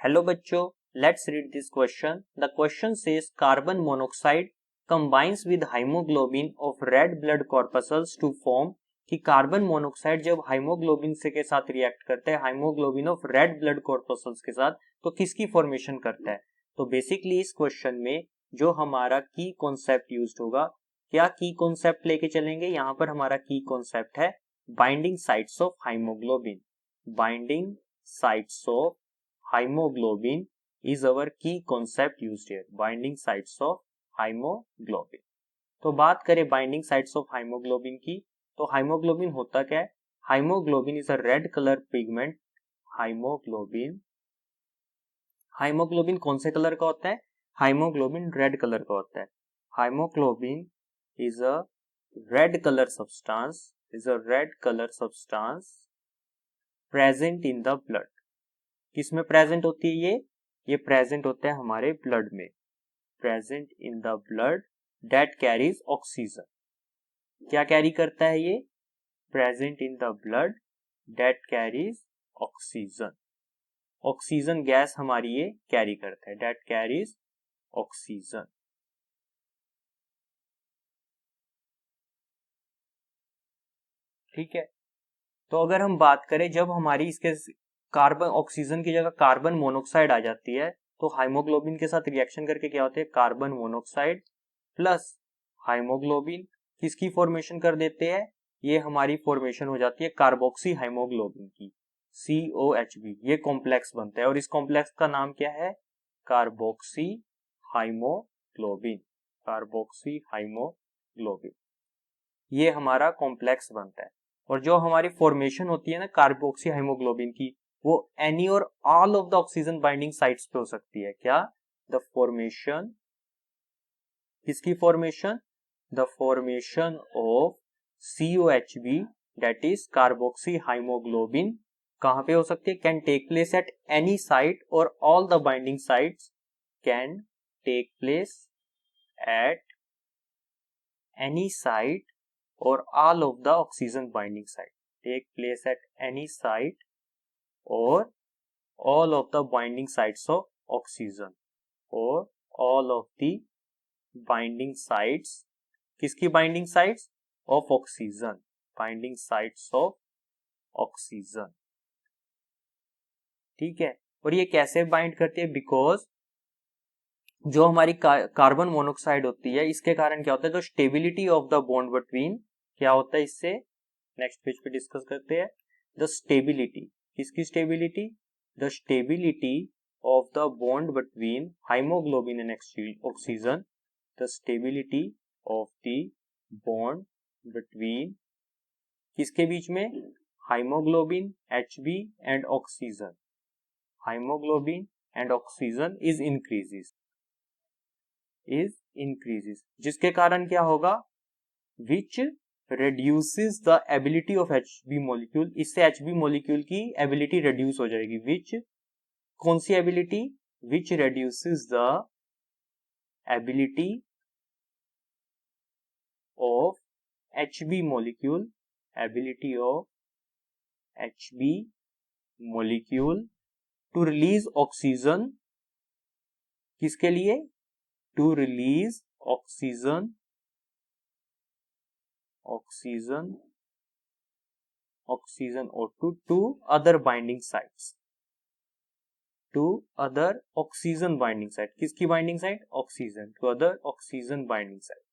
Hello बच्चों, let's read this question. The question says carbon monoxide combines with haemoglobin of red blood corpuscles to form. कि carbon monoxide जब haemoglobin से के साथ react करता है haemoglobin of red blood corpuscles के साथ, तो किसकी फॉर्मेशन करता है. तो बेसिकली इस क्वेश्चन में जो हमारा की कॉन्सेप्ट यूज्ड होगा, क्या की कॉन्सेप्ट लेके चलेंगे. यहाँ पर हमारा की कॉन्सेप्ट है binding sites of haemoglobin. Binding sites of hemoglobin is our key concept used here. Binding sites of hemoglobin. तो बात करें बाइंडिंग साइट्स ऑफ हाइमोग्लोबिन की, तो हाइमोग्लोबिन होता क्या है. Haemoglobin is a red colour pigment. Haemoglobin haemoglobin कौन से कलर का होता है. हाइमोग्लोबिन रेड कलर का होता है. Haemoglobin is a red colour substance present in the blood. किसमें प्रेजेंट होती है ये प्रेजेंट होता है हमारे ब्लड में. Present in the blood that carries oxygen. क्या कैरी करता है ये. Present in the blood that carries oxygen. Oxygen gas हमारी ये कैरी करता है. That carries oxygen. ठीक है. तो अगर हम बात करें जब हमारी इसके कार्बन ऑक्सीजन की जगह कार्बन मोनोक्साइड आ जाती है, तो हाइमोग्लोबिन के साथ रिएक्शन करके क्या होते हैं, कार्बन मोनोक्साइड प्लस हाइमोग्लोबिन किसकी फॉर्मेशन कर देते हैं. ये हमारी फॉर्मेशन हो जाती है कार्बोक्सी हाइमोग्लोबिन की. COHB ये कॉम्प्लेक्स बनता है और इस कॉम्प्लेक्स का नाम क्या है, कार्बोक्सी हाइमोग्लोबिन. कार्बोक्सी हाइमोग्लोबिन ये हमारा कॉम्प्लेक्स बनता है. और जो हमारी फॉर्मेशन होती है ना कार्बोक्सी हाइमोग्लोबिन की, वो any or all of the oxygen binding sites पे हो सकती है. क्या. द फॉर्मेशन किसकी formation. The formation of COHB that is carboxy haemoglobin कहां पे हो सकती है. Can take place at any site or all the binding sites. Can take place at any site or all of the oxygen binding site. Take place at any site or all of the binding sites of oxygen. or all of the binding sites. किसकी binding sites? of oxygen. binding sites of oxygen. ठीक है. और ये कैसे bind करती है, because जो हमारी कार्बन मोनोक्साइड होती है इसके कारण क्या होता है, जो stability of the bond between क्या होता है इससे. नेक्स्ट पेज पे डिस्कस करते हैं. द स्टेबिलिटी किसकी stability. The stability of the bond between haemoglobin and oxygen. The stability of the bond between किसके बीच में, haemoglobin HB and oxygen. Haemoglobin and oxygen is increases जिसके कारण क्या होगा, विच reduces the ability of HB molecule. इससे HB molecule की ability reduce हो जाएगी. which कौन सी ability, which reduces the ability of HB molecule, ability of HB molecule to release oxygen. किसके लिए, to release oxygen O2 to other binding sites. to other oxygen binding site. किसकी binding site, oxygen. to other oxygen binding site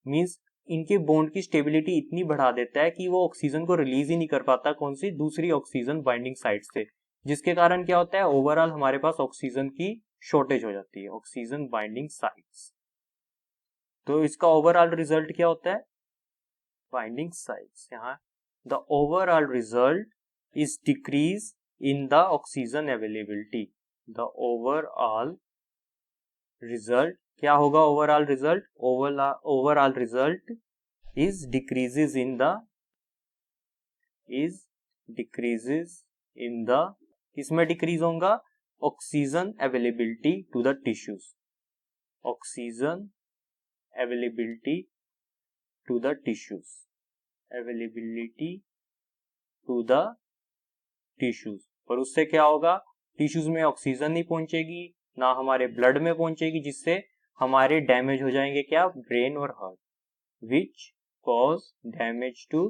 means इनके bond की stability इतनी बढ़ा देता है कि वो ऑक्सीजन को रिलीज ही नहीं कर पाता कौन सी, दूसरी ऑक्सीजन बाइंडिंग साइट से. जिसके कारण क्या होता है, ओवरऑल हमारे पास ऑक्सीजन की शॉर्टेज हो जाती है. Oxygen binding sites. तो इसका ओवरऑल रिजल्ट क्या होता है, बाइंडिंग साइट्स. यहाँ the overall result is decrease in the oxygen availability. The overall result क्या होगा, overall result is decreases in the किसमें डिक्रीज होगा, oxygen availability to the tissues. Oxygen availability to the tissues. और उससे क्या होगा, tissues में ऑक्सीजन नहीं पहुंचेगी, ना हमारे ब्लड में पहुंचेगी, जिससे हमारे डैमेज हो जाएंगे क्या, ब्रेन और heart. Which cause damage to,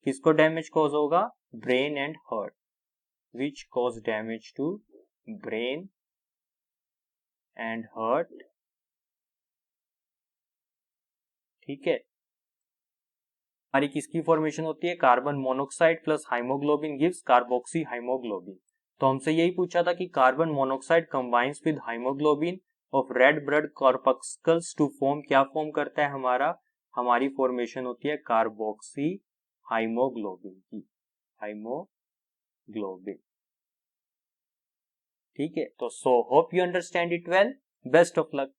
किसको डैमेज कॉज होगा, brain and heart. Which cause damage to brain and heart. ठीक है, हमारी किसकी फॉर्मेशन होती है, carbon monoxide plus haemoglobin gives carboxy haemoglobin. तो हमसे यही पूछा था कि carbon monoxide combines with haemoglobin of red blood corpuscles to form, क्या फॉर्म करता है हमारा, हमारी फॉर्मेशन होती है कार्बोक्सी हाइमोग्लोबिन की, हाइमोग्लोबिन। ठीक है, तो so hope you understand it well, best of luck.